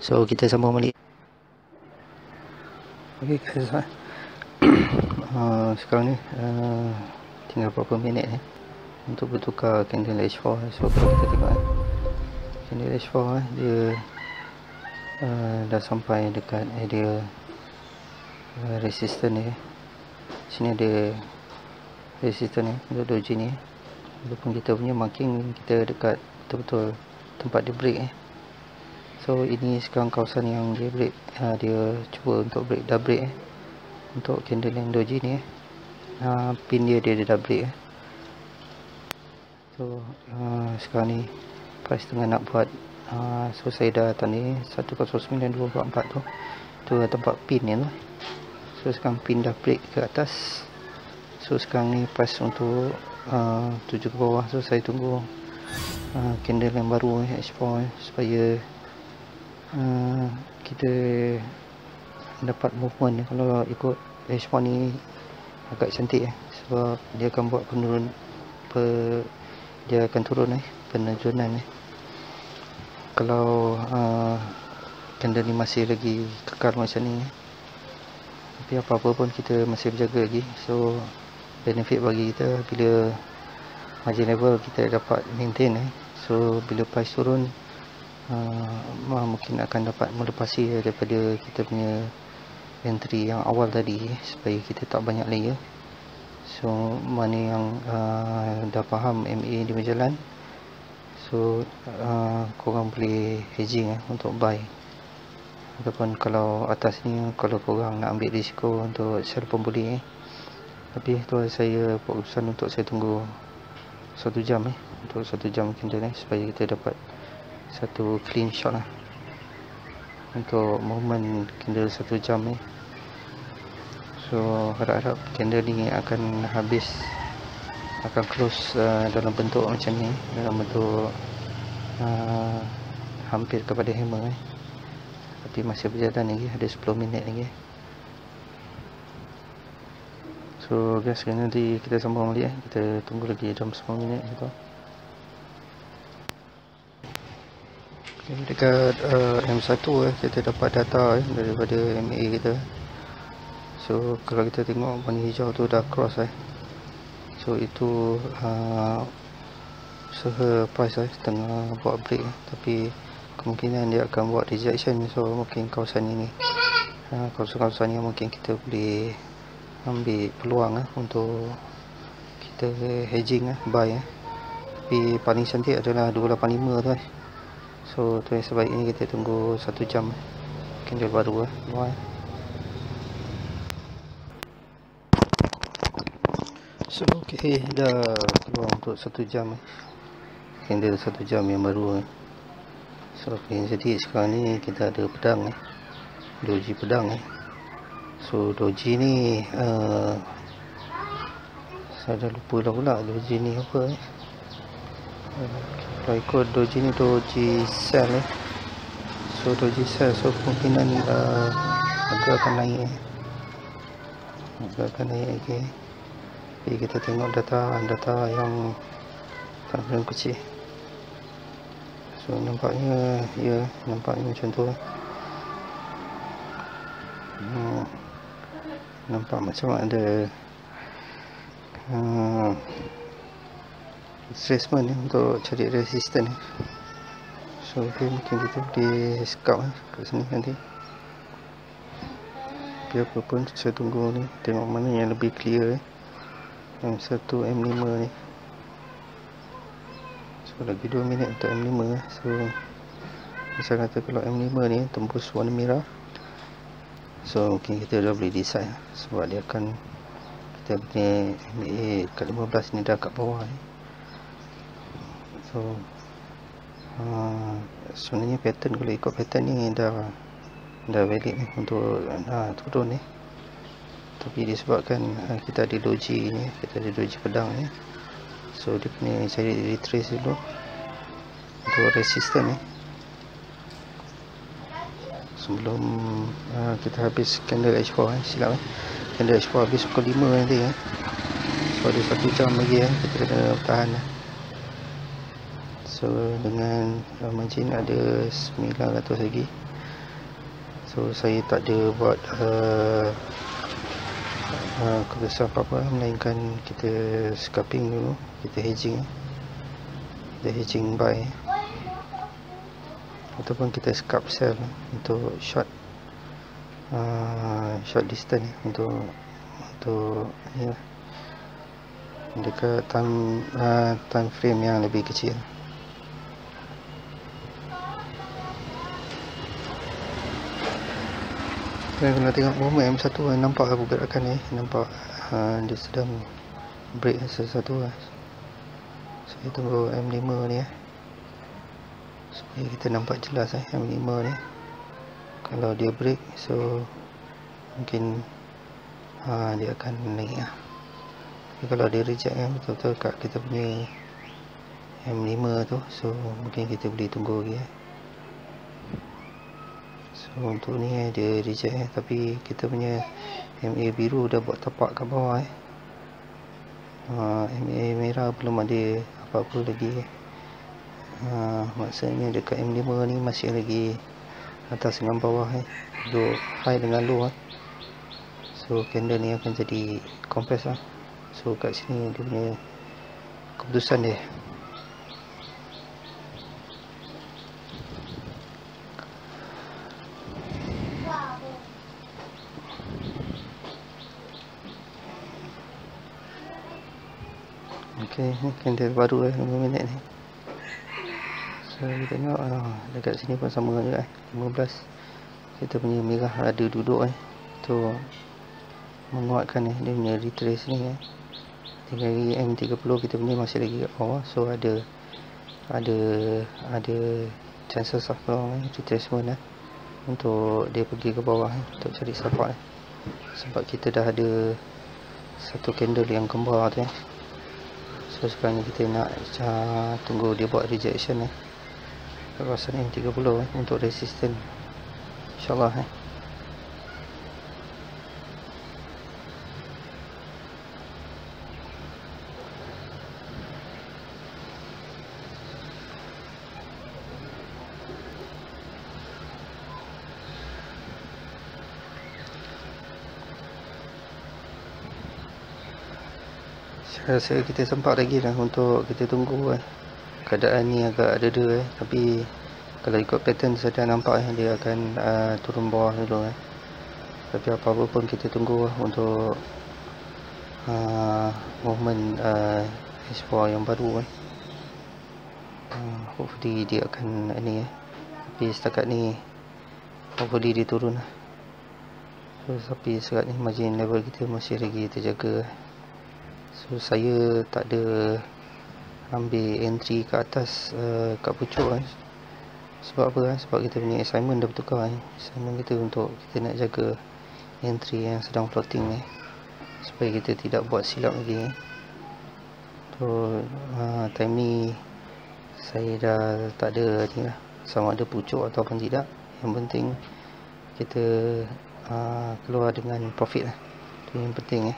So kita sambung balik. Okay guys, sekarang ni tinggal berapa minit untuk bertukar candle H4. So kalau kita tengok candle H4 dia dah sampai dekat area resistance ni. Sini ada resistance ni untuk doji ni. Walaupun kita punya marking kita dekat betul-betul tempat dia break So ini sekarang kawasan yang dia break, dia cuba untuk break, dah break untuk candle yang doji ni pin dia dah break So sekarang ni price tengah nak buat so saya dah tanda 109244 tu tempat pin ni tu. So sekarang pin dah break ke atas. So sekarang ni price untuk tuju ke bawah. So saya tunggu candle yang baru H4 supaya kita dapat movement. Kalau ikut H4 ni agak cantik sebab dia akan buat penurun dia akan turun penurunan Kalau candle ni masih lagi kekal macam ni tapi apa-apa pun kita masih berjaga lagi. So benefit bagi kita bila margin level kita dapat maintain So bila price turun mungkin akan dapat melepasi daripada kita punya entry yang awal tadi supaya kita tak banyak layer. So mana yang dah faham MA di berjalan, so korang boleh hedging untuk buy. Ataupun kalau atas ni kalau korang nak ambil risiko untuk sell pun boleh tapi tu saya buat keputusan untuk saya tunggu 1 jam untuk 1 jam candle supaya kita dapat satu clean shot untuk movement candle 1 jam So harap-harap candle ni akan habis, akan close dalam bentuk macam ni, dalam bentuk hampir kepada hammer tapi masih berjalan lagi, ada 10 minit lagi. So guys, nanti kita sambung balik kita tunggu lagi dalam 10 minit gitu. Dekat M1 kita dapat data daripada MA kita. So kalau kita tengok warna hijau tu dah cross So itu usaha price tengah buat break tapi kemungkinan dia akan buat rejection. So mungkin kawasan ini kawasan yang mungkin kita boleh ambil peluang untuk kita hedging buy tapi paling cantik adalah 285 tu So tu yang sebaiknya kita tunggu 1 jam candle baru So ok, dah keluar untuk 1 jam candle 1 jam yang baru So ok, jadi sekarang ni kita ada pedang doji pedang So doji ni saya dah lupa dah pula doji ni apa kalau ikut doji ni doji sell So doji sell, so kemungkinan harga akan naik lagi. Jadi kita tengok data yang tak berapa kecil. So nampaknya nampaknya macam tu nampak macam ada retracement untuk cari resistance So okay, mungkin kita boleh scout kat sini nanti. Biar apa pun saya tunggu ni, tengok mana yang lebih clear M1 M5 ni. So lagi 2 minit untuk M5 So misal kata kalau M5 ni tembus warna merah, so mungkin kita dah boleh decide sebab dia akan kita punya MA kat 15 ni dah kat bawah ni. So sebenarnya pattern, kalau ikut pattern ni dah valid untuk turun tapi disebabkan kita ada doji ni, kita ada doji pedang ni, so dia kena cari retrace dulu untuk resistance sebelum kita habis candle H4 silap candle H4 habis pukul 5 nanti so ada 1 jam lagi kita kena tahan So dengan margin ada 900 lagi So saya tak ada buat kebiasaan apa-apa, melainkan kita scalping dulu, kita hedging buy, ataupun kita scalp sell untuk short distance, untuk ni lah, dekat time frame yang lebih kecil. Kalau tengok movement M1 nampak pergerakan ni, nampak dia sedang break sesuatu lah. Saya tunggu M5 ni supaya kita nampak jelas M5 ni. Kalau dia break, so mungkin dia akan naik lah. Tapi kalau dia reject betul-betul kat kita punya M5 tu, so mungkin kita boleh tunggu lagi So untuk ni dia reject tapi kita punya MA biru dah buat tapak kat bawah MA merah belum ada apa-apa lagi maksudnya dekat M5 ni masih lagi atas dengan bawah duduk high dengan low so candle ni akan jadi compress so kat sini dia punya keputusan dia. Okay, ni candle baru 5 minit ni. So kita tengok dekat sini pun sama juga 15. Kita punya merah ada duduk tu menguatkan dia punya retrace ni tinggal M30 kita punya masih lagi kat bawah, so ada chances of retracement untuk dia pergi ke bawah untuk cari support sebab kita dah ada satu candle yang kembar tu So sekarang ni kita nak tunggu dia buat rejection kawasan M30 untuk resistance, InsyaAllah Saya rasa kita sempat lagi lah untuk kita tunggu keadaan ni agak ada tapi kalau ikut pattern saya dah nampak dia akan turun bawah dulu tapi apa-apa pun kita tunggu untuk movement H4 yang baru hopefully dia akan tapi setakat ni hopefully dia turun so, tapi setakat ni margin level kita masih lagi terjaga so saya tak ada ambil entry ke atas kat pucuk sebab apa sebab kita punya assignment dah bertukar assignment kita untuk kita nak jaga entry yang sedang floating supaya kita tidak buat silap lagi so time ni saya dah tak ada ni lah sama ada pucuk ataupun tidak, yang penting kita keluar dengan profit itu yang penting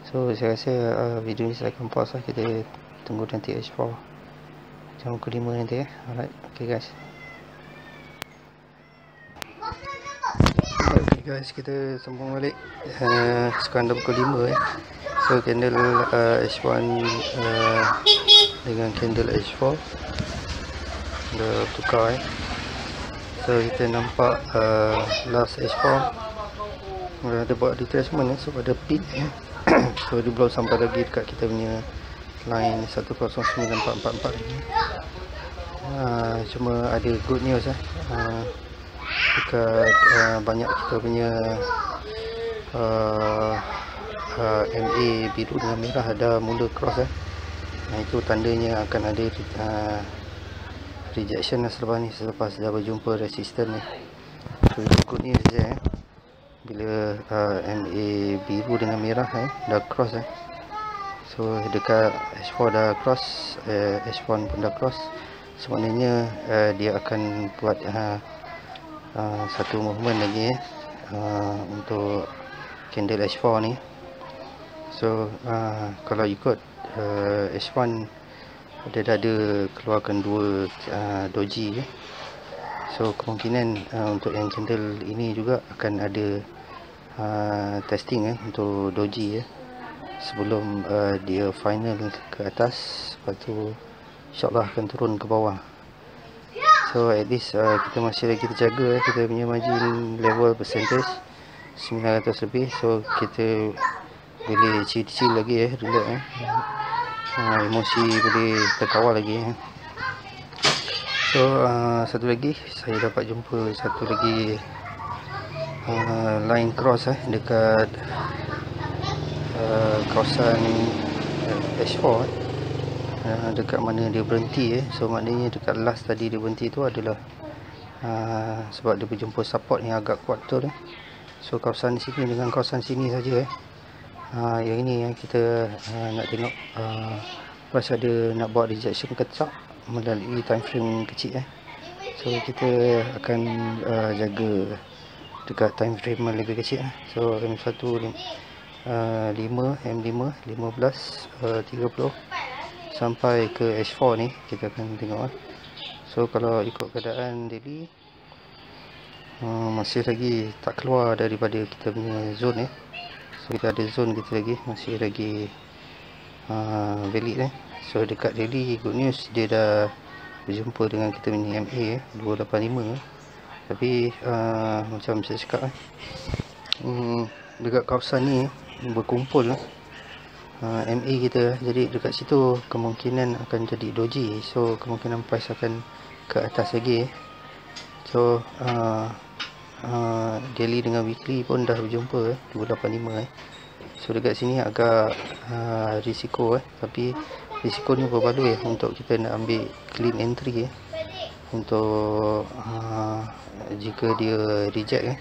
So saya rasa video ni saya akan pause kita tunggu nanti H4 jam pukul 5 nanti Alright, okay guys. Okay guys, kita sambung balik sekarang dah pukul 5 So candle H1 dengan candle H4 dah tukar So kita nampak last H4 ada buat retracement so pada peak so dia belum sampai lagi dekat kita punya line 109444 ni cuma ada good news dekat banyak kita punya MA biru dengan merah ada mula cross itu tandanya akan ada rejection selepas dah berjumpa resistance so itu good news bila MA biru dengan merah dah cross so dekat H4 dah cross, H1 pun dah cross sebenarnya dia akan buat satu movement lagi untuk candle H4 ni so kalau ikut H1 dia dah ada keluarkan dua doji So kemungkinan untuk yang candle ini juga akan ada testing untuk doji sebelum dia final ke atas, lepas tu insyaAllah akan turun ke bawah. So at least kita masih lagi terjaga kita punya margin level percentage 900 lebih. So kita boleh chill lagi relax emosi boleh terkawal lagi So satu lagi saya dapat jumpa satu lagi line cross dekat kawasan H4 dekat mana dia berhenti So maknanya dekat last tadi dia berhenti tu adalah sebab dia berjumpa support yang agak kuat betul So kawasan sini dengan kawasan sini saja yang ini yang kita nak tengok pas ada nak buat rejection ke tak melalui time frame kecil So kita akan jaga dekat time frame lebih kecil So M1 5, M5, 15, 30 sampai ke H4 ni kita akan tengok So kalau ikut keadaan daily masih lagi tak keluar daripada kita punya zone So kita ada zone kita lagi masih lagi valid So dekat daily good news dia dah berjumpa dengan kita punya MA 285 tapi macam saya cakap dekat kawasan ni berkumpul MA kita, jadi dekat situ kemungkinan akan jadi doji So kemungkinan price akan ke atas lagi So daily dengan weekly pun dah berjumpa 285 So dekat sini agak risiko tapi risiko ni berbaloi untuk kita nak ambil clean entry untuk jika dia reject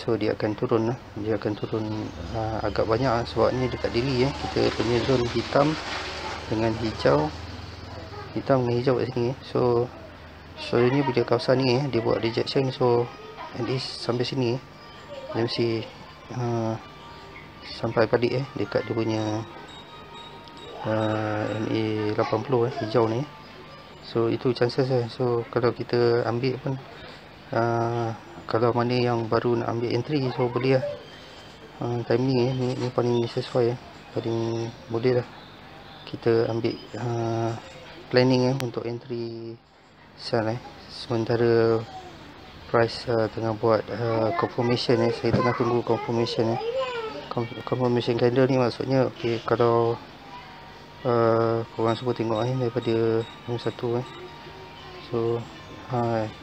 so dia akan turun agak banyak sebab ni dekat daily kita punya zone hitam dengan hijau kat sini so ni bila kawasan ni dia buat rejection so at least sampai sini dia mesti sampai balik dekat dia punya MA 80 hijau ni so itu chances so kalau kita ambil pun kalau mana yang baru nak ambil entry so boleh time ni paling sesuai paling boleh lah kita ambil planning untuk entry sell sementara price tengah buat confirmation saya tengah tunggu confirmation confirmation candle ni maksudnya kalau korang semua tengok daripada M1 so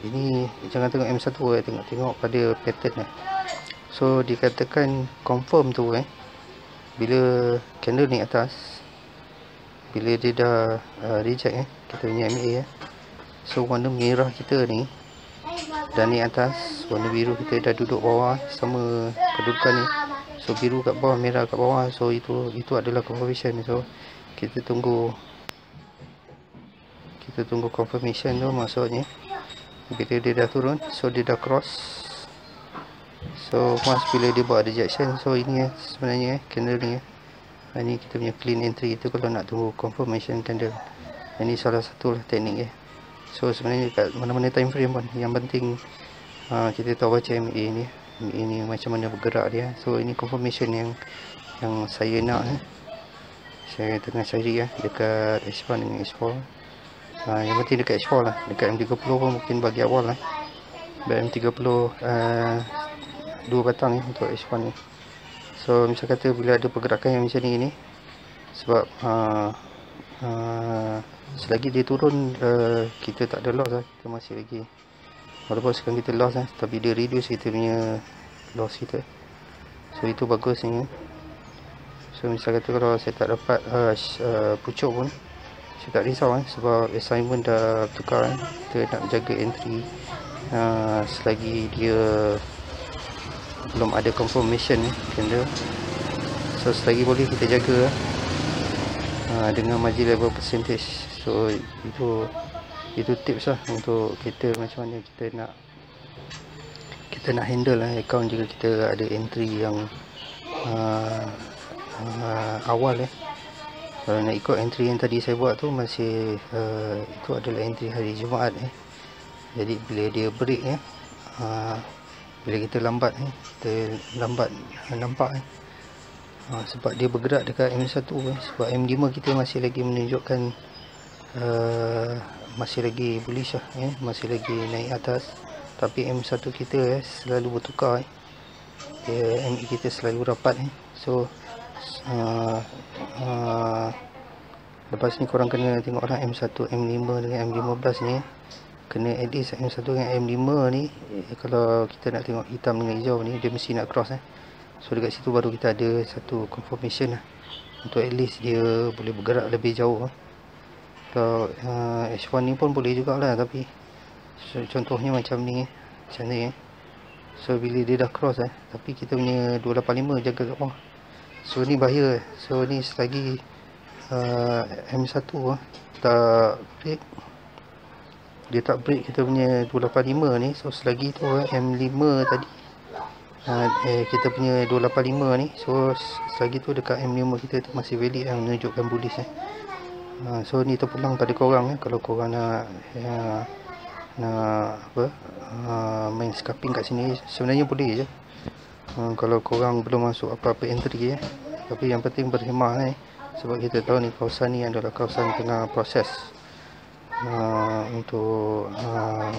ini jangan tengok M1 tengok pada pattern so dikatakan confirm tu bila candle naik atas bila dia dah reject kita punya MA so warna merah kita ni dan naik atas, warna biru kita dah duduk bawah sama kedudukan ni so biru kat bawah, merah kat bawah so itu adalah confirmation so kita tunggu confirmation tu maksudnya bila dia dah turun so dia dah cross so once bila dia buat rejection so ini sebenarnya candle ni ini kita punya clean entry itu kalau nak tunggu confirmation candle ini salah satu lah teknik so sebenarnya kat mana-mana time frame pun yang penting kita tahu baca MA ni macam mana bergerak dia so ini confirmation yang saya nak saya tengah cari dekat H1 dengan H4 yang penting dekat H4 lah dekat M30 pun mungkin bagi awal lah M30 dua batang untuk H1 ni so misal kata bila ada pergerakan yang macam ni sebab selagi dia turun kita tak ada loss kita masih lagi walaupun sekarang kita loss tapi dia reduce kita punya loss kita so itu bagus ni so misal kata kalau saya tak dapat pucuk pun saya tak risau sebab assignment dah tukar kita nak jaga entry selagi dia belum ada confirmation candle so selagi boleh kita jaga dengan margin level percentage so itu tips lah untuk kita macam mana kita nak handle account jika kita ada entry yang awal kalau nak ikut entry yang tadi saya buat tu masih itu adalah entry hari Jumaat Jadi bila dia break ya, bila kita lambat kita lambat nampak sebab dia bergerak dekat M1 sebab M5 kita masih lagi menunjukkan masih lagi bullish masih lagi naik atas, tapi M1 kita selalu bertukar dia, MA kita selalu rapat so lepas ni korang kena tengok lah M1, M5 dengan M15 ni kena at least M1 dengan M5 ni kalau kita nak tengok hitam dengan hijau ni dia mesti nak cross so dekat situ baru kita ada satu confirmation untuk at least dia boleh bergerak lebih jauh kalau H1 ni pun boleh jugalah, tapi so, contohnya macam ni macam ni so bila dia dah cross tapi kita punya 285 jaga kat bawah, so ni bahaya. So ni selagi M1 tak break, dia tak break kita punya 285 ni, so selagi tu M5 tadi kita punya 285 ni, so selagi tu dekat M5 kita tu masih valid menunjukkan bullish so ni terpulang pada korang kalau korang nak main scalping kat sini sebenarnya boleh je kalau korang belum masuk apa-apa entry tapi yang penting berhemah sebab kita tahu ni kawasan ni adalah kawasan tengah proses untuk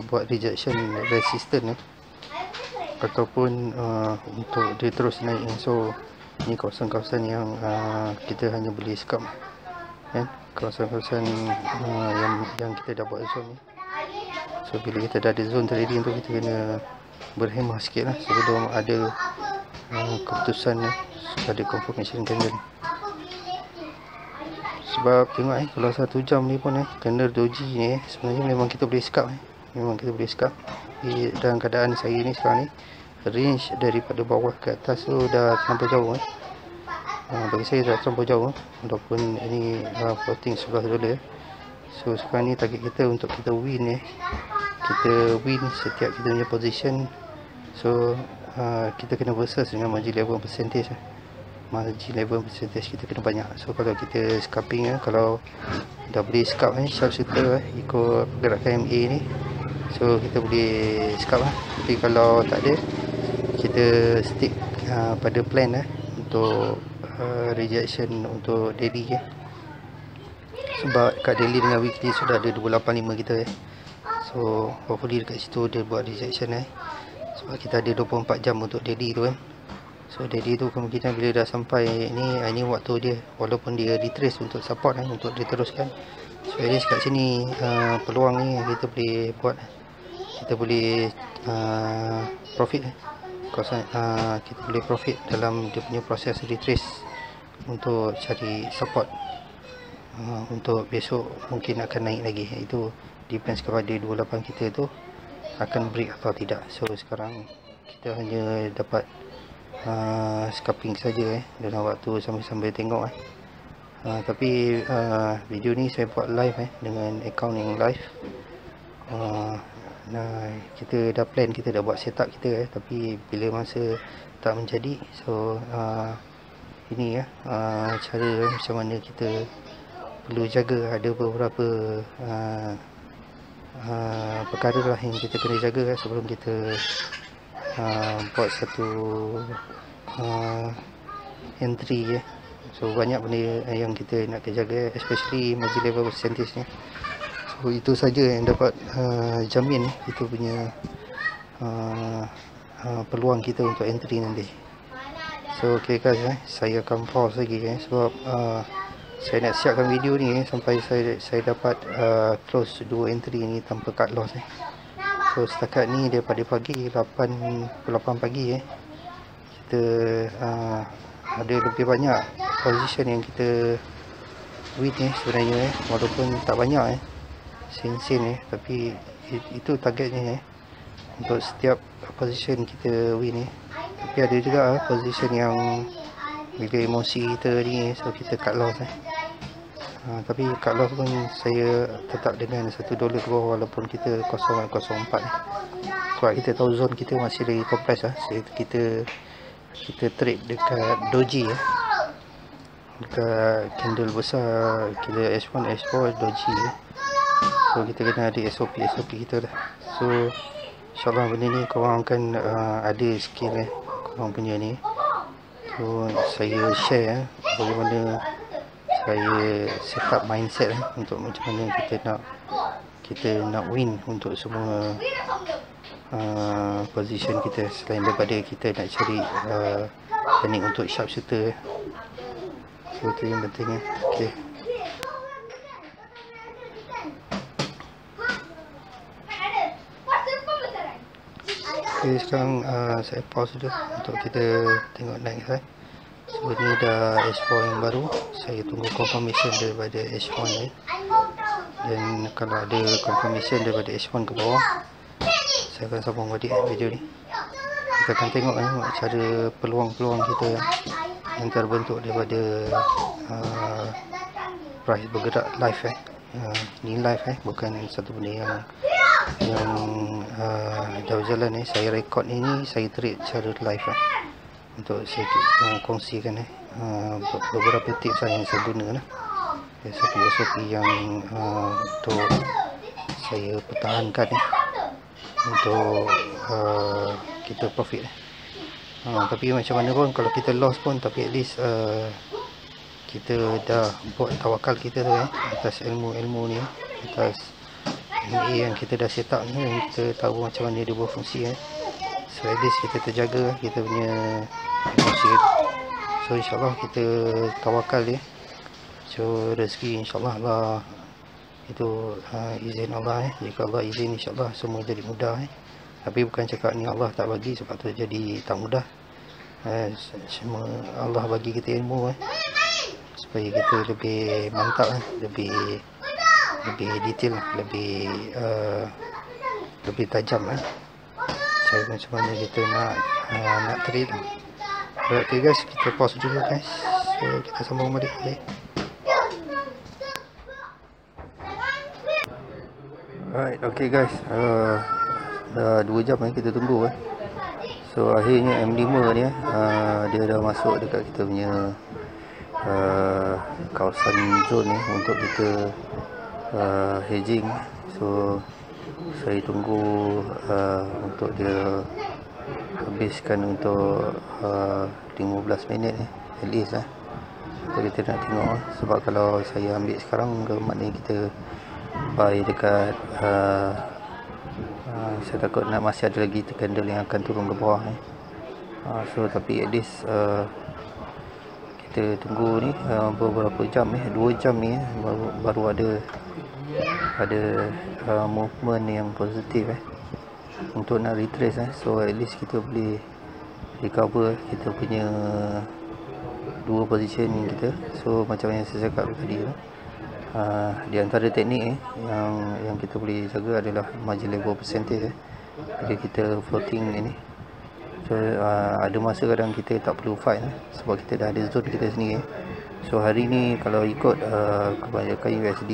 buat rejection resistant ataupun untuk dia terus naik so ni kawasan-kawasan yang kita hanya boleh scalp kawasan-kawasan yang kita dah buat zone ni. So bila kita dah ada zone trading tu kita kena berhemah sikit lah sebelum ada keputusan ada confirmation candle. Sebab tengok kalau 1 jam ni pun candle doji ni sebenarnya memang kita boleh scalp memang kita boleh scalp dalam keadaan saya ni sekarang ni range daripada bawah ke atas tu dah terlampau jauh bagi saya dah terlampau jauh walaupun ini floating $11. So sekarang ni target kita untuk kita win kita win setiap kita punya position, so kita kena versus dengan margin level percentage margin level percentage kita kena banyak. So kalau kita scalping kalau dah boleh scalp sharpshooter ikut pergerakan MA ni, so kita boleh scalp tapi kalau tak ada kita stick pada plan untuk rejection untuk daily sebab kat daily dengan weekly sudah ada 285 kita so hopefully dekat situ dia buat rejection sebab kita ada 24 jam untuk daily tu so daily tu kemungkinan bila dah sampai ini waktu dia walaupun dia retrace untuk support untuk diteruskan, so at least kat sini peluang ni kita boleh buat kita boleh profit kita boleh profit dalam dia punya proses retrace untuk cari support untuk besok mungkin akan naik lagi. Itu depends kepada 28 kita tu akan break atau tidak. So sekarang kita hanya dapat scalping saja dalam waktu sambil tengok tapi video ni saya buat live dengan account yang live. Kita dah plan, kita dah buat setup kita tapi bila masa tak menjadi, so ini cara macam mana kita perlu jaga. Ada beberapa perkara lah yang kita kena jaga sebelum kita buat satu entry so banyak benda yang kita nak jaga, especially margin level percentage ni. So itu saja yang dapat jamin kita punya peluang kita untuk entry nanti. So okay guys, saya akan pause lagi sebab saya nak siapkan video ni sampai saya dapat close 2 entry ni tanpa cut loss So setakat ni daripada pagi 8 pagi kita ada lebih banyak position yang kita win sebenarnya walaupun tak banyak sen-sen tapi itu targetnya untuk setiap position kita win tapi ada juga position yang bila emosi kita ni so kita cut loss tapi cut loss pun saya tetap dengan $1 ke bawah walaupun kita 0.04 sebab kita tahu zone kita masih lagi compress kita trade dekat doji dekat candle besar kita S1 S4 doji so kita kena ada SOP kita dah. So InsyaAllah benda ni korang akan ada skill korang punya ni. So saya share bagaimana saya set up mindset untuk macam mana kita nak win untuk semua position kita, selain daripada kita nak cari teknik untuk sharpshooter. So itu yang penting Okay. Okay, sekarang saya pause dulu untuk kita tengok next So ni dah H4 yang baru. Saya tunggu confirmation daripada H1 ni. Dan kalau ada confirmation daripada H1 ke bawah, saya akan sambung balik video ni. Kita akan tengok cara peluang-peluang kita yang terbentuk daripada price bergerak live ni live bukan satu benda yang dah berjalan saya rekod ini, saya trade secara live untuk saya kongsikan beberapa tips yang saya guna SOP yang untuk saya pertahankan untuk kita profit tapi macam mana pun kalau kita loss pun, tapi at least kita dah buat tawakal kita tu atas ilmu-ilmu ni, atas MA yang kita dah set up ni, yang kita tahu macam mana dia berfungsi so at least kita terjaga kita punya emosi. So insyaAllah kita tawakal dia. So rezeki insyaAllah Allah itu izin Allah jika Allah izin insyaAllah semua jadi mudah tapi bukan cakap ni Allah tak bagi sebab tu jadi tak mudah. Semua Allah bagi kita ilmu supaya kita lebih mantap lebih detail lebih tajam cara macam mana kita nak trade. Okay guys, kita pause dulu guys. So kita sambung balik Alright, okay guys, dah 2 jam kita tunggu So akhirnya M5 ni dia dah masuk dekat kita punya kawasan zone ni untuk kita hedging. So saya tunggu untuk dia habiskan untuk 15 minit at least So kita nak tengok sebab kalau saya ambil sekarang maknanya kita buy dekat saya takut masih ada lagi candle yang akan turun ke bawah so tapi at least kita tunggu ni beberapa jam 2 jam ni baru ada movement yang positif untuk nak retrace so at least kita boleh recover kita punya 2 position kita. So macam yang saya cakap tadi di antara teknik yang kita boleh jaga adalah margin level percentage bila kita floating ini. So ada masa kadang kita tak perlu fight sebab kita dah ada zone kita sendiri. So hari ni kalau ikut kebanyakan USD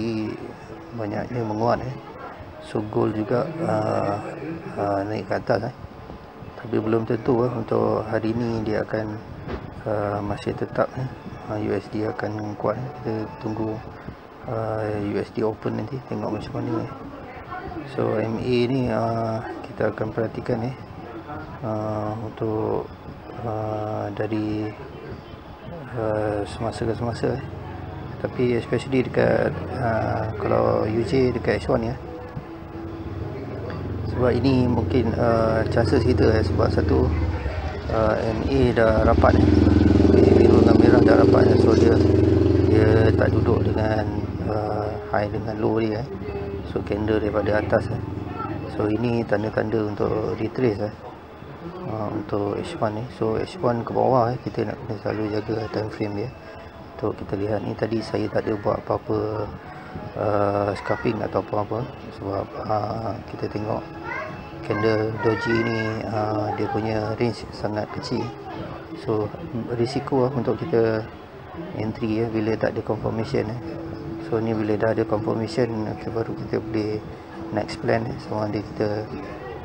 banyaknya menguat so gold juga naik ke atas tapi belum tentu untuk hari ni dia akan masih tetap USD akan kuat. Kita tunggu USD open nanti tengok macam mana so MA ni kita akan perhatikan untuk dari semasa ke semasa tapi especially dekat kalau UJ dekat H1 sebab ini mungkin chances kita sebab satu MA dah rapat biru dengan merah dah rapat so dia tak duduk dengan high dengan low dia so candle daripada atas so ini tanda-tanda untuk retrace untuk H1 ni. So H1 ke bawah kita nak kena selalu jaga time frame dia untuk kita lihat ni. Tadi saya tak ada buat apa-apa scalping atau apa-apa sebab kita tengok candle doji ni dia punya range sangat kecil so risiko untuk kita entry bila tak ada confirmation so ni bila dah ada confirmation baru kita boleh next plan sama ada kita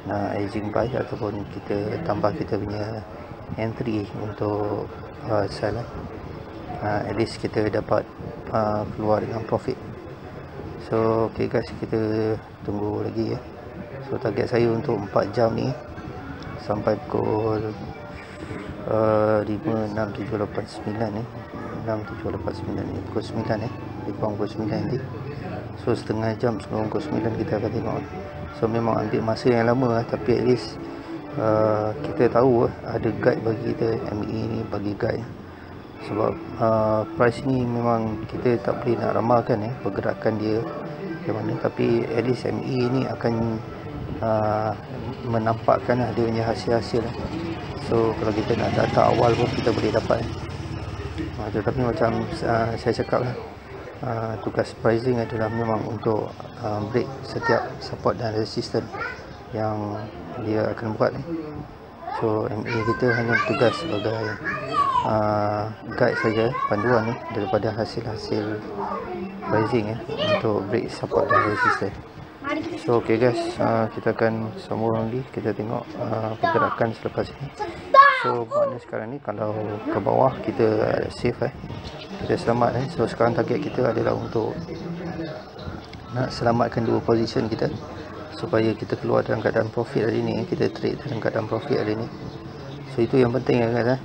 nak hedging buy ataupun kita tambah kita punya entry untuk sell at least kita dapat keluar dengan profit. So okay guys, kita tunggu lagi So target saya untuk 4 jam ni sampai pukul 5, 6, 7, 8, 9 ni 6, 7, 8, 9 ni pukul 9 lebih kurang pukul 9 nanti. So setengah jam sebelum pukul 9 kita akan tengok. So memang ambil masa yang lama tapi at least kita tahu ada guide bagi kita. ME ni bagi guide sebab price ni memang kita tak boleh nak ramalkan pergerakan dia macam mana, tapi at least ME ni akan menampakkan dia punya hasil-hasil. So kalau kita nak data awal pun kita boleh dapat. Tetapi macam saya cakap lah, tugas pricing adalah memang untuk break setiap support dan resistance yang dia akan buat. So MA kita hanya tugas sebagai guide saja, panduan daripada hasil-hasil pricing untuk break support dan resistance. So okay guys, kita akan sambung lagi, kita tengok pergerakan selepas ini. So makna sekarang ni kalau ke bawah kita safe kita selamat So sekarang target kita adalah untuk nak selamatkan dua position kita supaya kita keluar dalam keadaan profit hari ni, kita trade dalam keadaan profit hari ni. So itu yang penting guys.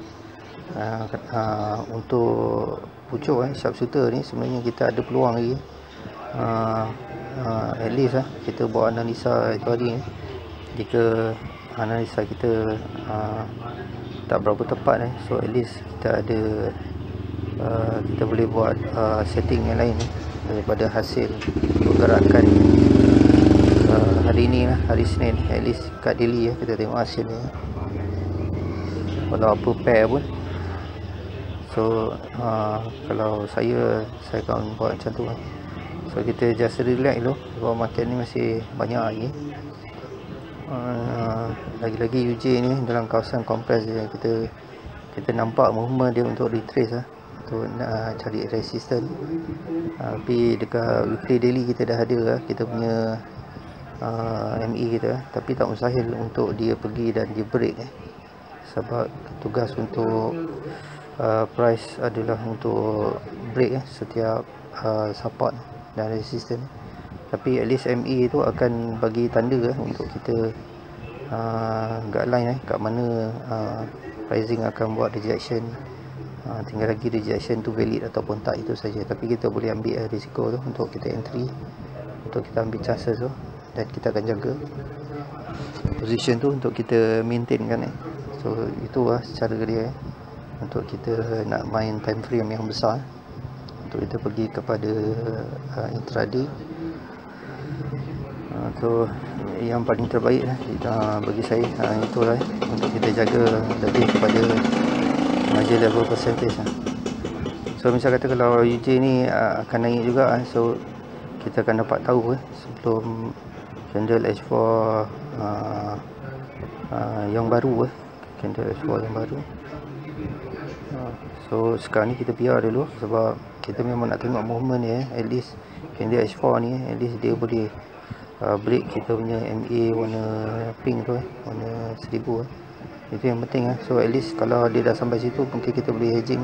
Untuk pucuk sharpshooter ni sebenarnya kita ada peluang lagi. At least kita buat analisa itu hari ni. Jika analisa kita tak berapa tepat so at least kita ada kita boleh buat setting yang lain daripada hasil pergerakan hari ni hari Senin. At least kat daily kita tengok hasilnya walau apa pair pun. So kalau saya akan buat macam tu So kita just relax dulu sebab market ni masih banyak lagi. Lagi-lagi UJ ni dalam kawasan kompres je, kita nampak movement dia untuk retrace untuk nak cari resistance. Tapi dekat weekly daily kita dah ada kita punya ME kita, tapi tak mustahil untuk dia pergi dan dia break sebab tugas untuk price adalah untuk break setiap support dan resistance. Tapi at least ME tu akan bagi tanda untuk kita guideline kat mana pricing akan buat rejection. Tinggal lagi rejection tu valid ataupun tak, itu saja. Tapi kita boleh ambil risiko tu untuk kita entry, untuk kita ambil chances tu, dan kita akan jaga position tu untuk kita maintain kan. So itulah cara dia untuk kita nak main time frame yang besar, untuk kita pergi kepada intraday. So yang paling terbaik bagi saya itulah untuk kita jaga lebih kepada margin level percentage. So misal kata kalau UJ ni akan naik juga, so kita akan dapat tahu sebelum candle H4 yang baru candle H4 yang baru. So sekarang ni kita biar dulu sebab kita memang nak tengok movement ni at least candle H4 ni at least dia boleh break kita punya MA warna pink tu warna 1000 itu yang penting So at least kalau dia dah sampai situ mungkin kita boleh hedging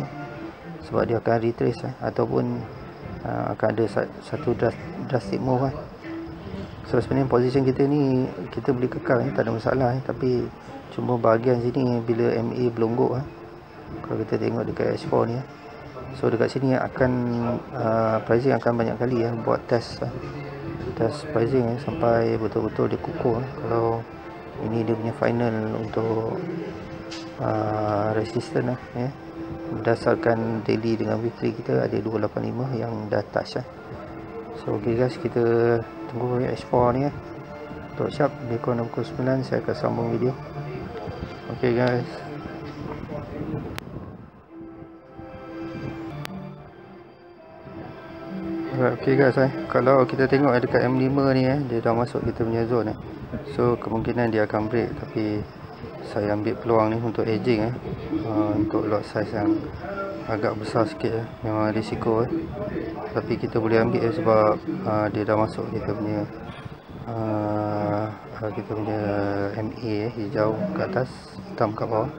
sebab dia akan retrace ataupun akan ada satu drastic move So sebenarnya position kita ni kita boleh kekal tak ada masalah tapi cuma bahagian sini bila MA berlonggok kalau kita tengok dekat H4 ni so dekat sini akan pricing akan banyak kali buat test pricing sampai betul-betul dia kukuh. Kalau ini dia punya final untuk resistance berdasarkan daily dengan weekly kita ada 285 yang dah touch So ok guys, kita tunggu H4 ni untuk sharp lebih kurang pukul 9 saya akan sambung video. Ok guys. Ok guys, kalau kita tengok dekat M5 ni dia dah masuk kita punya zone so kemungkinan dia akan break, tapi saya ambil peluang ni untuk hedging untuk lot size yang agak besar sikit memang risiko tapi kita boleh ambil sebab dia dah masuk kita punya MA hijau ke atas, hitam kat bawah.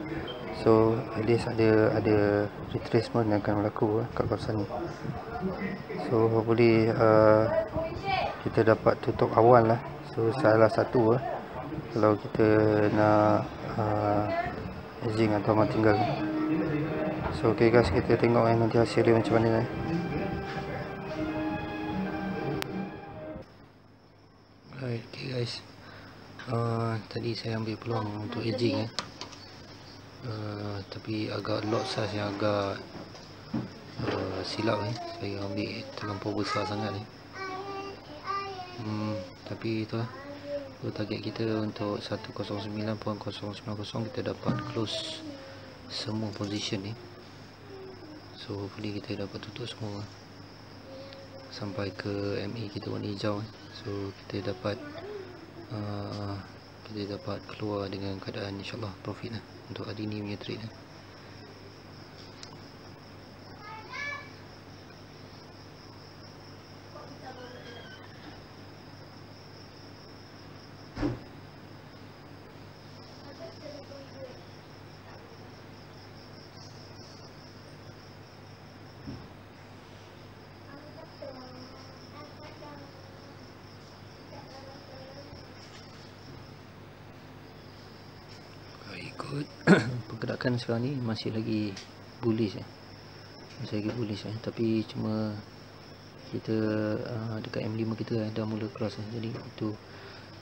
So at least ada retracement yang akan berlaku kat kawasan ni. So hopefully kita dapat tutup awal So salah satu kalau kita nak edging atau tinggal. So okay guys, kita tengok nanti hasil dia macam mana. Alright, okay guys, tadi saya ambil peluang untuk edging tapi agak lot size yang agak silap saya ambil terlampau besar sangat tapi itulah target kita untuk 109.090 kita dapat close semua position ni. So hopefully kita dapat tutup semua sampai ke MA kita warna hijau. So kita dapat keluar dengan keadaan insyaAllah profit untuk hari ni punya trade ikut pergerakan sekarang ni masih lagi bullish tapi cuma kita dekat M5 kita dah mula cross jadi itu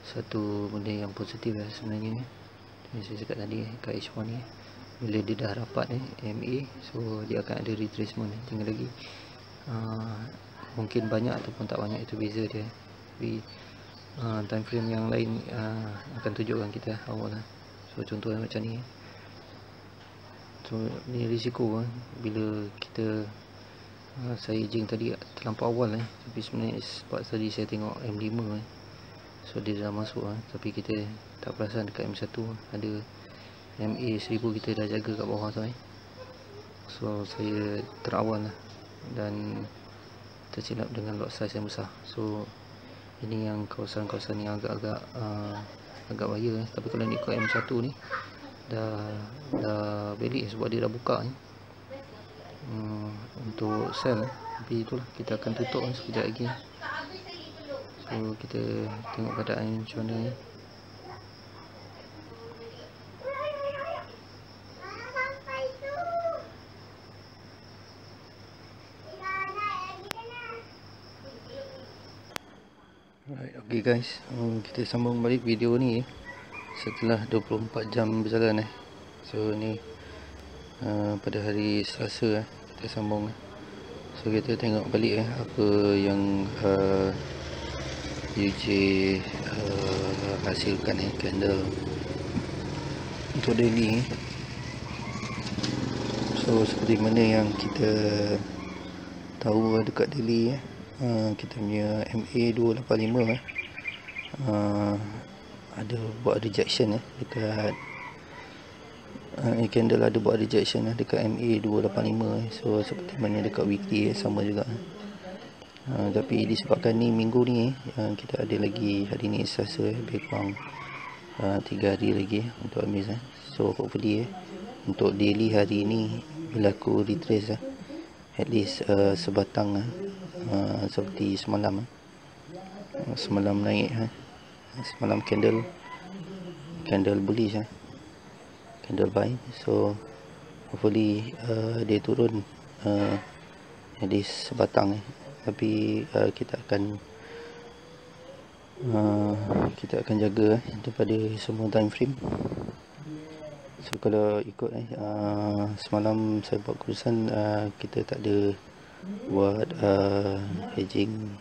satu benda yang positif sebenarnya ni. Saya cakap tadi kat H1 ni bila dia dah rapat MA, so dia akan ada retracement tinggal lagi mungkin banyak ataupun tak banyak, itu beza dia. Tapi time frame yang lain akan tunjukkan kita awal So contohnya macam ni. So ni risiko bila kita saya edging tadi terlampau awal tapi sebenarnya sebab tadi saya tengok M5 so dia dah masuk tapi kita tak perasan dekat M1 ada MA 1000 kita dah jaga kat bawah tu so saya terawal dan tersilap dengan lot size yang besar. So ini yang kawasan-kawasan yang agak bahaya tapi kalau ni ikut M1 ni dah balik sebab dia dah buka untuk sell. Tapi itulah kita akan tutup sekejap lagi. So kita tengok keadaan macam mana Okay guys, kita sambung balik video ni setelah 24 jam berjalan So ni pada hari Selasa kita sambung. So kita tengok balik apa yang UJ hasilkan candle untuk daily. So seperti mana yang kita tahu dekat daily kita punya MA 285 ada buat rejection dekat candle ada buat rejection dekat MA 285 so seperti mana dekat weekly sama juga tapi disebabkan ni minggu ni kita ada lagi hari ni Selasa lebih kurang 3 hari lagi untuk habis so hopefully untuk daily hari ni bila aku retrace at least sebatang seperti semalam naik semalam candle bullish candle buy, so hopefully dia turun at least sebatang tapi kita akan jaga daripada semua time frame. So kalau ikut semalam saya buat keputusan kita tak ada buat hedging.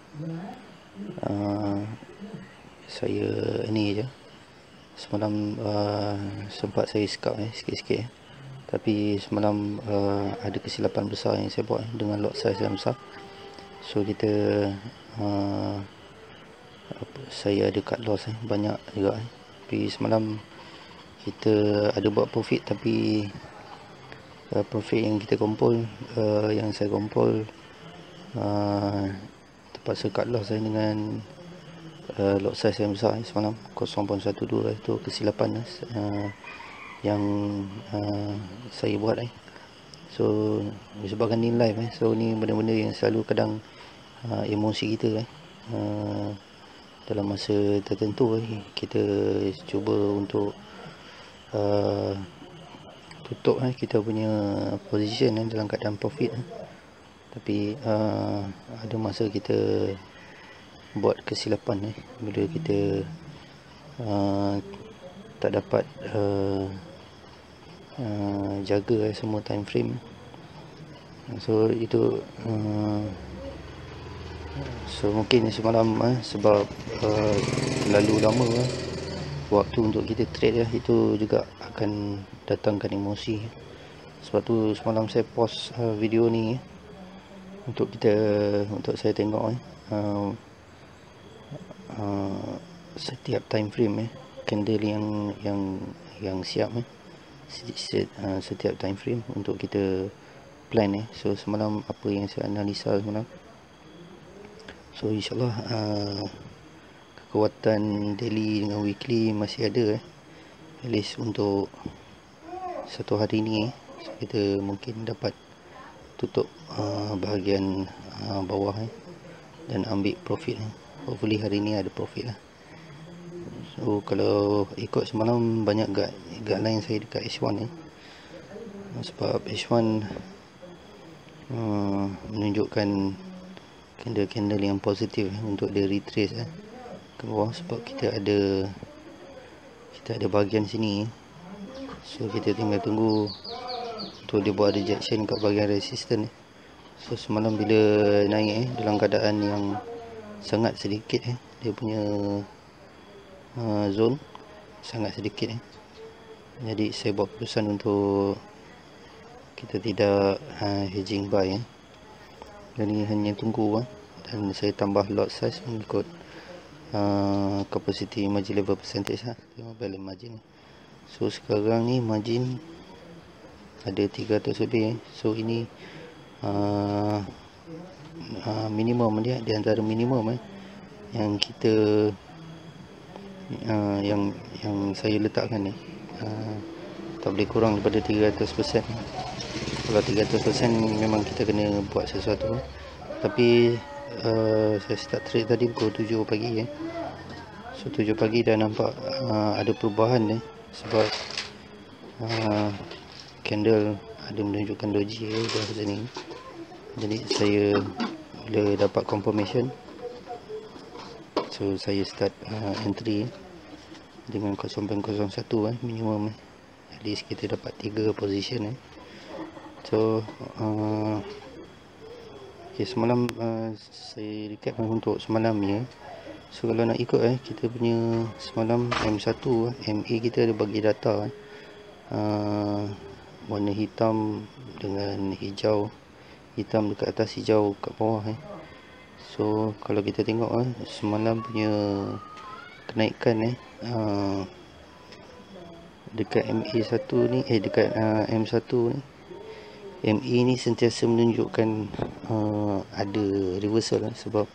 Saya ni je semalam sempat saya scout sikit-sikit tapi semalam ada kesilapan besar yang saya buat dengan lot size yang besar. So kita saya ada cut loss banyak juga tapi semalam kita ada buat profit tapi profit yang kita kumpul yang saya kumpul terpaksa cut loss dengan lot size yang besar semalam 0.12 itu kesilapan yang saya buat so disebabkan ni live so ni benda-benda yang selalu kadang emosi kita dalam masa tertentu kita cuba untuk tutup kita punya position dalam keadaan profit, tapi ada masa kita buat kesilapan bila kita tak dapat jaga semua time frame. So itu mungkin semalam sebab terlalu lama waktu untuk kita trade itu juga akan datangkan emosi. Sebab tu semalam saya post video ni untuk saya tengok setiap time frame candle yang siap setiap time frame untuk kita plan So semalam apa yang saya analisa semalam, so insyaAllah kekuatan daily dengan weekly masih ada at least untuk satu hari ni so kita mungkin dapat tutup bahagian bawah dan ambil profit hopefully hari ni ada profit So kalau ikut semalam banyak guideline saya dekat H1 sebab H1 menunjukkan candle yang positif untuk dia retrace ke bawah, sebab kita ada bahagian sini so kita tinggal tunggu untuk dia buat rejection kat bahagian resistance so semalam bila naik dalam keadaan yang sangat sedikit dia punya zone sangat sedikit jadi saya buat keputusan untuk kita tidak hedging buy jadi hanya tunggu dan saya tambah lot size mengikut capacity margin level percentage tengok balance margin so sekarang ni margin ada 300 lebih so ini minimum dia di antara minimum yang kita yang saya letakkan tak boleh kurang daripada 300%. Kalau 300% memang kita kena buat sesuatu tapi saya start trade tadi pukul 7 pagi so 7 pagi dah nampak ada perubahan sebab candle ada menunjukkan doji dah sini jadi saya bila dapat confirmation so saya start entry dengan 0.01 minimum at least kita dapat 3 position so okay, semalam saya recap untuk semalam ni so kalau nak ikut kita punya semalam M1 MA kita ada bagi data warna hitam dengan hijau, hitam dekat atas, hijau kat bawah so kalau kita tengok semalam punya kenaikan dekat MA1 ni dekat M1 ni MA ni sentiasa menunjukkan ada reversal sebab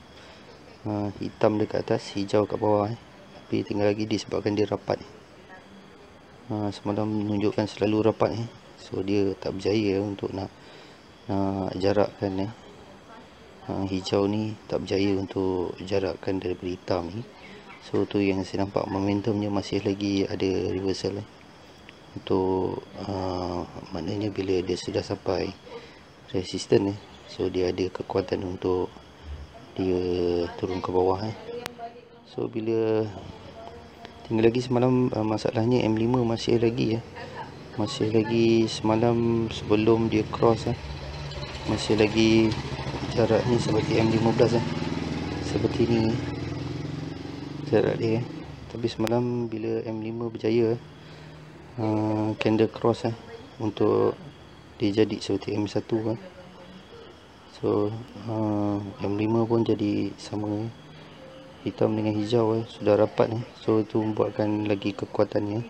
hitam dekat atas, hijau kat bawah tapi tinggal lagi disebabkan dia rapat semalam menunjukkan selalu rapat so dia tak berjaya untuk nak jarakkan hijau ni tak berjaya untuk jarakkan daripada hitam ni so tu yang saya nampak momentumnya masih lagi ada reversal untuk maknanya bila dia sudah sampai resistance so dia ada kekuatan untuk dia turun ke bawah so bila tinggal lagi semalam masalahnya M5 masih lagi semalam sebelum dia cross masih lagi jarak ni seperti M15 seperti ni jarak dia tapi semalam bila M5 berjaya candle cross untuk dia jadi seperti M1 so M5 pun jadi sama hitam dengan hijau sudah rapat so itu membuatkan lagi kekuatannya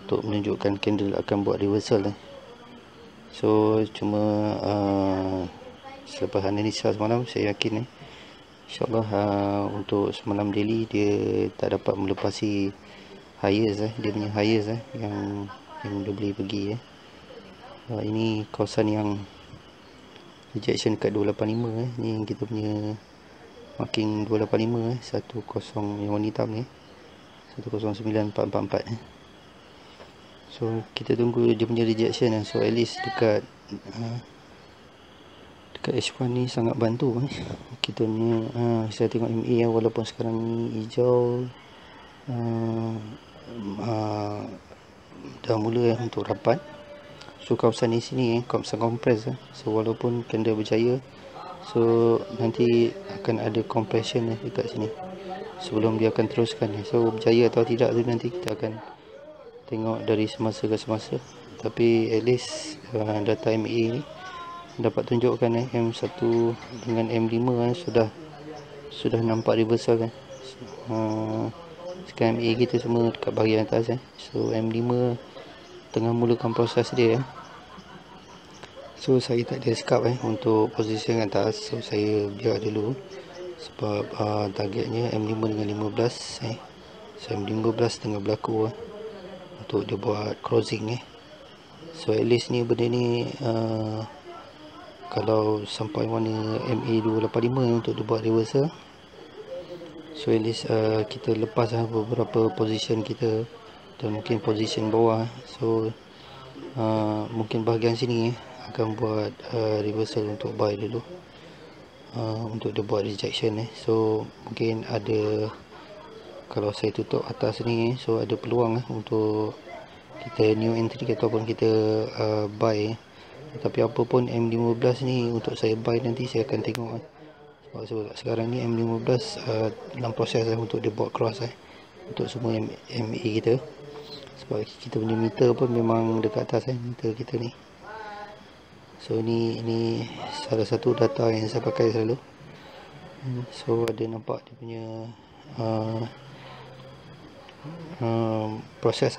untuk menunjukkan candle akan buat reversal so cuma selepas analisa semalam saya yakin InsyaAllah untuk semalam daily dia tak dapat melepasi highest dia punya highest yang dia boleh pergi ini kawasan yang rejection kat 285 ni yang kita punya marking 285 10 yang warna hitam ni 109444 So kita tunggu dia punya rejection So at least dekat H1 ni sangat bantu kita punya saya tengok MA walaupun sekarang ni hijau dah mula untuk rapat. So kawasan di sini kawasan kompres so walaupun candle berjaya so nanti akan ada compression dekat sini sebelum dia akan teruskan so berjaya atau tidak tu nanti kita akan tengok dari semasa ke semasa. Tapi at least data MA ni dapat tunjukkan M1 dengan M5 sudah nampak reversal sekarang MA kita semua dekat bahagian atas so M5 tengah mulakan proses dia so saya tak ada skap untuk position atas so saya biar dulu sebab targetnya M5 dengan 15 so M15 tengah berlaku untuk dia buat closing so at least ni benda ni kalau sampai warna MA285 untuk dia buat reversal so at least kita lepas beberapa position kita dan mungkin position bawah so mungkin bahagian sini akan buat reversal untuk buy dulu untuk dia buat rejection so mungkin ada kalau saya tutup atas ni so ada peluang untuk kita new entry ataupun kita buy tapi apapun M15 ni untuk saya buy nanti saya akan tengok sebab sekarang ni M15 dalam proses untuk dia buat cross untuk semua MA kita sebab kita punya meter pun memang dekat atas meter kita ni so ini salah satu data yang saya pakai selalu so ada nampak dia punya proses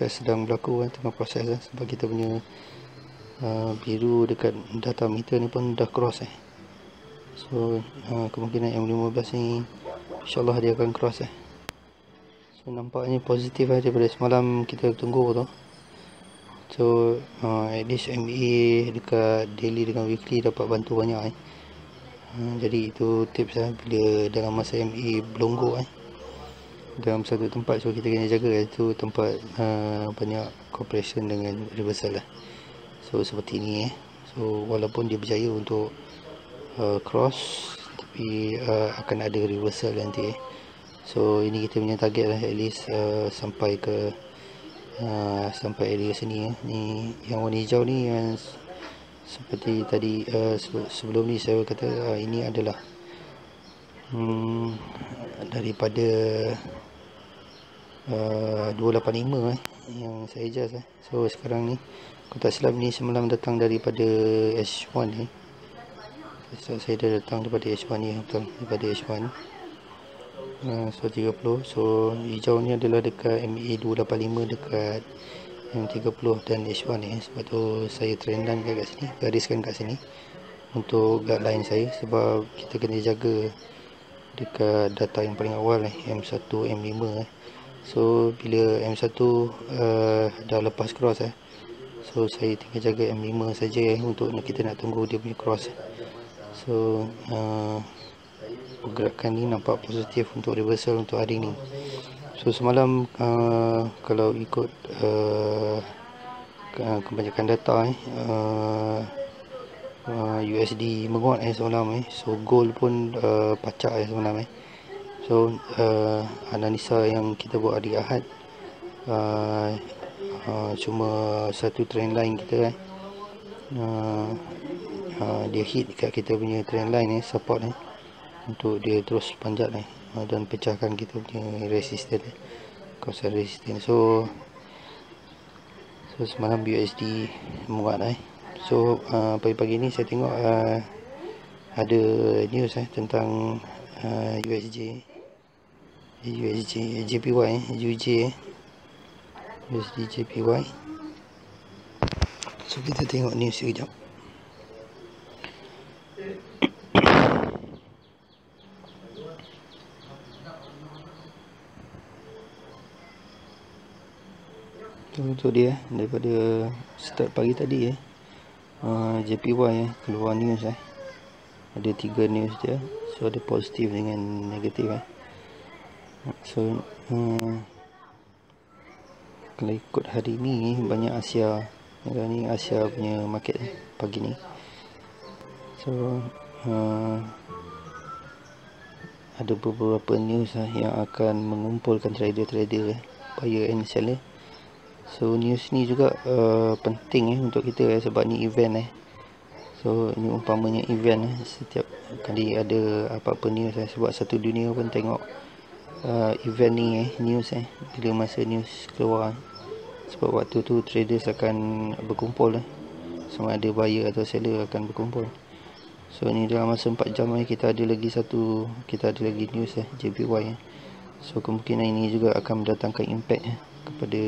sedang berlaku tengah proses sebab kita punya biru dekat data meter ni pun dah cross so kemungkinan M15 ni insyaAllah dia akan cross so nampaknya positif daripada semalam kita tunggu tu so at least MA dekat daily dengan weekly dapat bantu banyak jadi itu tips bila dalam masa MA berlonggo dalam satu tempat so kita kena jaga itu tempat banyak compression dengan reversal so seperti ni so walaupun dia berjaya untuk cross tapi akan ada reversal nanti so ini kita punya target at least sampai ke sampai area sini ni yang warna hijau ni yang seperti tadi sebelum ni saya kata ini adalah daripada 285 yang saya adjust so sekarang ni kalau tak silap ni semalam datang daripada H1 ni so saya dah datang daripada H1 ni betul daripada H1 so 30 so hijau ni adalah dekat MA285 dekat M30 dan H1 ni sebab tu saya trendline kat sini gariskan kat sini untuk guideline saya sebab kita kena jaga dekat data yang paling awal M1 M5 so bila M1 dah lepas cross so saya tinggal jaga M5 saja untuk kita nak tunggu dia punya cross so pergerakan ni nampak positif untuk reversal untuk hari ni so semalam kalau ikut kebanyakan data USD menguat semalam so gold pun pacak semalam so analisa yang kita buat hari Ahad cuma satu trendline kita dia hit dekat kita punya trendline support untuk dia terus panjat dan pecahkan kita punya resistance kawasan resistance so semalam USD menguat so pagi-pagi ni saya tengok ada news tentang JPY UJ USD JPY so kita tengok news sekejap. Itu dia daripada start pagi tadi JPY keluar news ada 3 news dia. So ada positif dengan negatif So kalau ikut hari ni banyak Asia. Ni Asia punya market pagi ni. So ada beberapa news yang akan mengumpulkan trader-trader buyer and seller. So news ni juga penting untuk kita sebab ni event So ini umpamanya event setiap kali ada apa-apa news sebab satu dunia pun tengok event ni news bila masa news keluar sebab waktu tu traders akan berkumpul sama ada buyer atau seller akan berkumpul. So ni dalam masa 4 jam kita ada lagi news JPY So kemungkinan ini juga akan mendatangkan impact kepada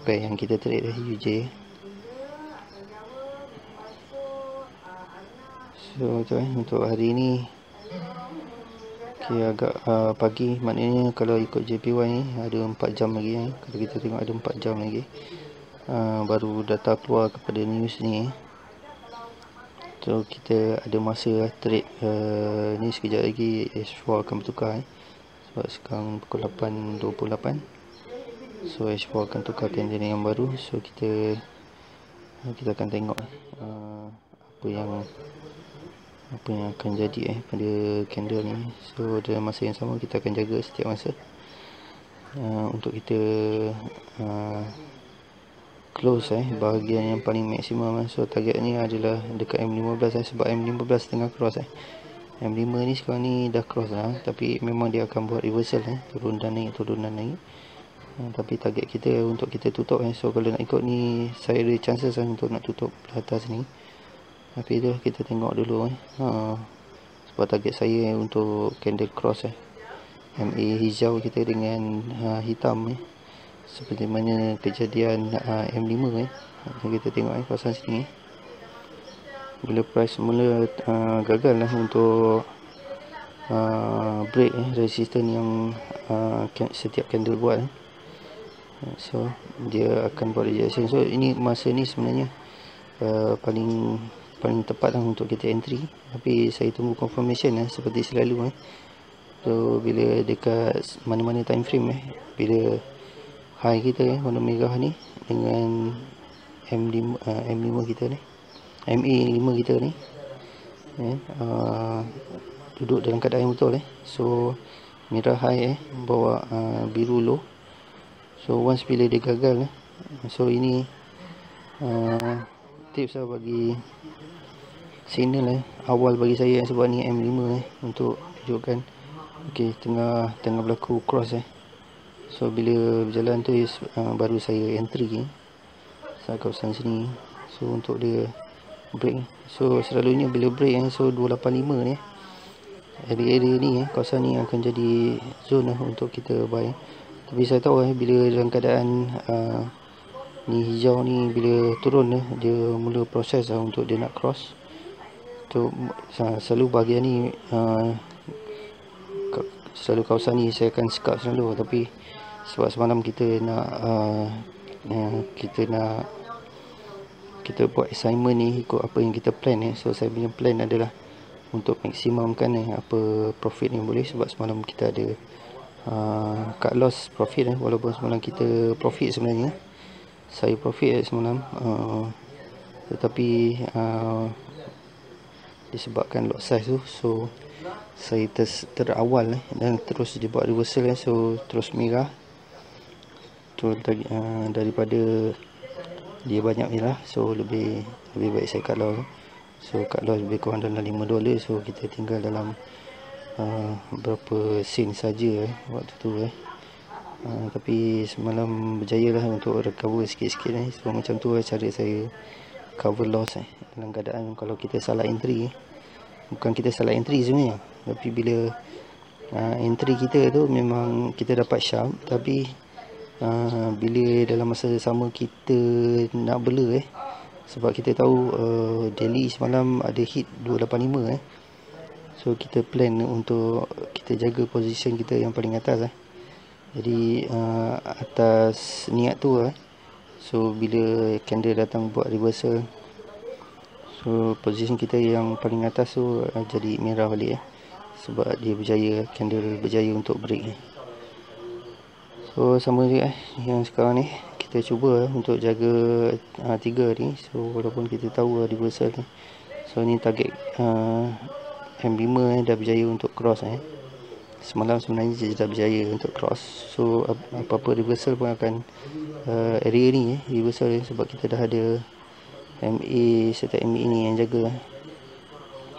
pair yang kita trade UJ. So tu untuk hari ni agak pagi, maknanya kalau ikut JPY ni ada 4 jam lagi kalau kita tengok ada 4 jam lagi baru data keluar kepada news ni. So kita ada masa trade ni sekejap lagi H4 akan bertukar sebab sekarang pukul 8.28. So H4 akan tukar candle yang baru. So kita akan tengok apa yang akan jadi pada candle ni. So dalam masa yang sama kita akan jaga setiap masa untuk kita close bahagian yang paling maksimum. So target ni adalah dekat M15 sebab M15 tengah cross M5 ni sekarang ni dah cross tapi memang dia akan buat reversal turun dan naik tapi target kita untuk kita tutup So kalau nak ikut ni saya ada chances untuk nak tutup atas ni, tapi tu kita tengok dulu sebab target saya untuk candle cross MA hijau kita dengan hitam seperti mana kejadian M5 kita tengok kawasan sini bila price mula gagal untuk break resistance yang setiap candle buat so dia akan buat rejection. So ini masa ni sebenarnya paling tepat untuk kita entry, tapi saya tunggu confirmation seperti selalu So bila dekat mana-mana time frame bila high kita warna merah ni dengan M5 kita ni, MA5 kita ni duduk dalam keadaan yang betul So merah high bawa biru low. So once bila dia gagal so ini tips bagi signal awal bagi saya sebab ni M5 untuk tunjukkan okey tengah berlaku cross So bila berjalan tu baru saya entry saat kawasan sini. So untuk dia break so selalunya bila break so 285 ni area ni kawasan ni akan jadi zone untuk kita buy. Tapi saya tahu bila dalam keadaan ni hijau ni bila turun dia mula proses untuk dia nak cross. So selalu bahagian ni selalu kawasan ni saya akan scalp selalu, tapi sebab semalam kita buat assignment ni ikut apa yang kita plan so saya punya plan adalah untuk maksimumkan apa profit yang boleh sebab semalam kita ada cut loss profit walaupun semalam kita profit sebenarnya saya profit semalam tetapi disebabkan lot size tu so saya terawal dan terus dia buat reversal so terus merah tu daripada dia banyak merah so lebih baik saya cut loss. So cut loss lebih kurang dalam $5 so kita tinggal dalam berapa sen saja waktu tu tapi semalam berjaya untuk recover sikit-sikit so macam tu cara saya cover loss dalam keadaan kalau kita salah entry bukan kita salah entry sebenarnya, tapi bila entry kita tu memang kita dapat sharp tapi bila dalam masa sama kita nak bela sebab kita tahu daily semalam ada hit 285 so kita plan untuk kita jaga position kita yang paling atas jadi atas niat tu so bila candle datang buat reversal So position kita yang paling atas tu jadi merah balik sebab dia berjaya, candle berjaya untuk break. So sama juga yang sekarang ni kita cuba untuk jaga 3 ni. So walaupun kita tahu reversal ni, so ni target M5 dah berjaya untuk cross. Semalam sebenarnya dia dah berjaya untuk cross. So apa-apa reversal pun akan area ni reversal sebab kita dah ada MA serta MA ni yang jaga.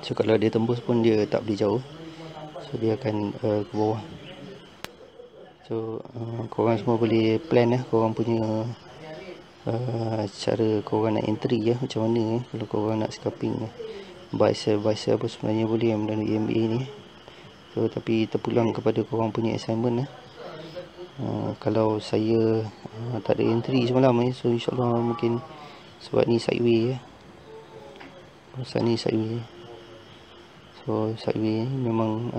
So kalau dia tembus pun dia tak boleh jauh, so dia akan ke bawah. So korang semua boleh plan korang punya cara korang nak entry macam mana kalau korang nak scalping buy sell apa sebenarnya boleh melalui MA ni. So tapi terpulang kepada korang punya assignment. Kalau saya tak ada entry semalam so insyaAllah mungkin sebab ni sideway pasal ni sideway. So sideway ni memang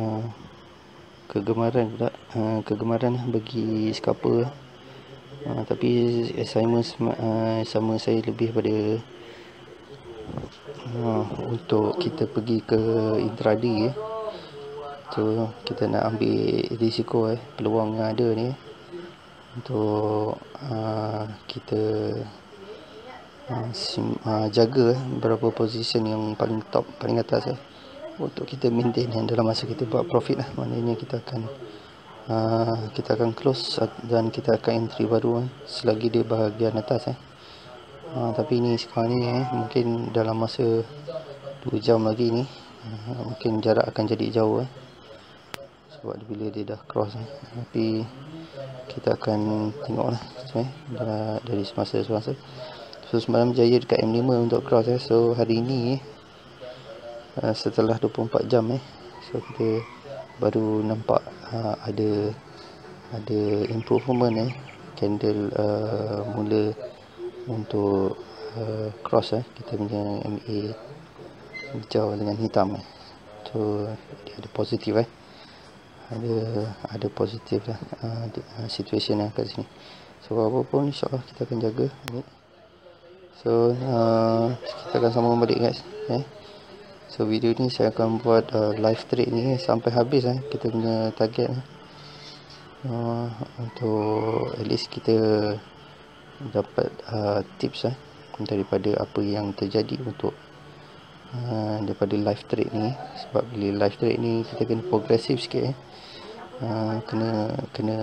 kegemaran bagi scalper. Tapi assignment sama saya lebih pada untuk kita pergi ke intraday. So kita nak ambil risiko peluang yang ada ni untuk kita jaga berapa position yang paling top, paling atas untuk kita maintain dalam masa kita buat profit maknanya kita akan close dan kita akan entry baru selagi dia bahagian atas. Tapi ni sekarang ni mungkin dalam masa 2 jam lagi ni mungkin jarak akan jadi jauh sebab bila dia dah cross tapi kita akan tengoklah dari semasa. So semalam berjaya dekat M5 untuk cross so hari ni setelah 24 jam so kita baru nampak ada improvement candle mula untuk cross kita punya MA hijau dengan hitam so dia ada positif ada positif situation kat sini. So apapun insyaAllah kita akan jaga ni. So kita akan sambung balik guys. So video ni saya akan buat live trade ni sampai habis kita punya target untuk at least kita dapat tips daripada apa yang terjadi untuk daripada live trade ni. Sebab bila live trade ni kita kena progresif sikit kena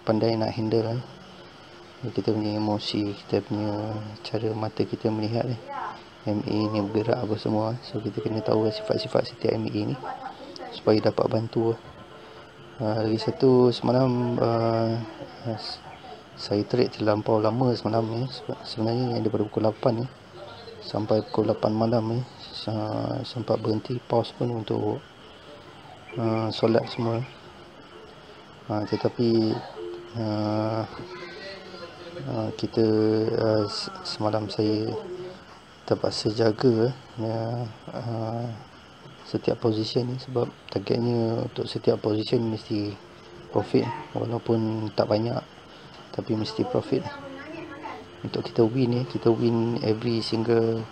pandai nak handle kita punya emosi, kita punya cara mata kita melihat MA ni bergerak apa semua. So kita kena tahu sifat-sifat setiap MA ni supaya dapat bantu. Lagi satu semalam saya trade terlampau lama semalam sebenarnya daripada pukul 8 sampai pukul 8 malam sempat berhenti pause pun untuk solat semua. Tetapi kita semalam saya terpaksa jaga setiap position ni sebab targetnya untuk setiap position mesti profit walaupun tak banyak tapi mesti profit. Untuk kita win every single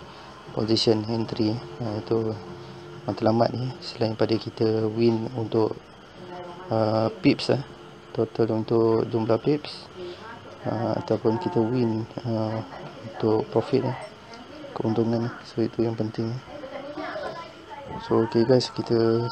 position entry itu matlamat selain pada kita win untuk pips total untuk jumlah pips ataupun kita win untuk profit keuntungan. So itu yang penting. So okay guys, kita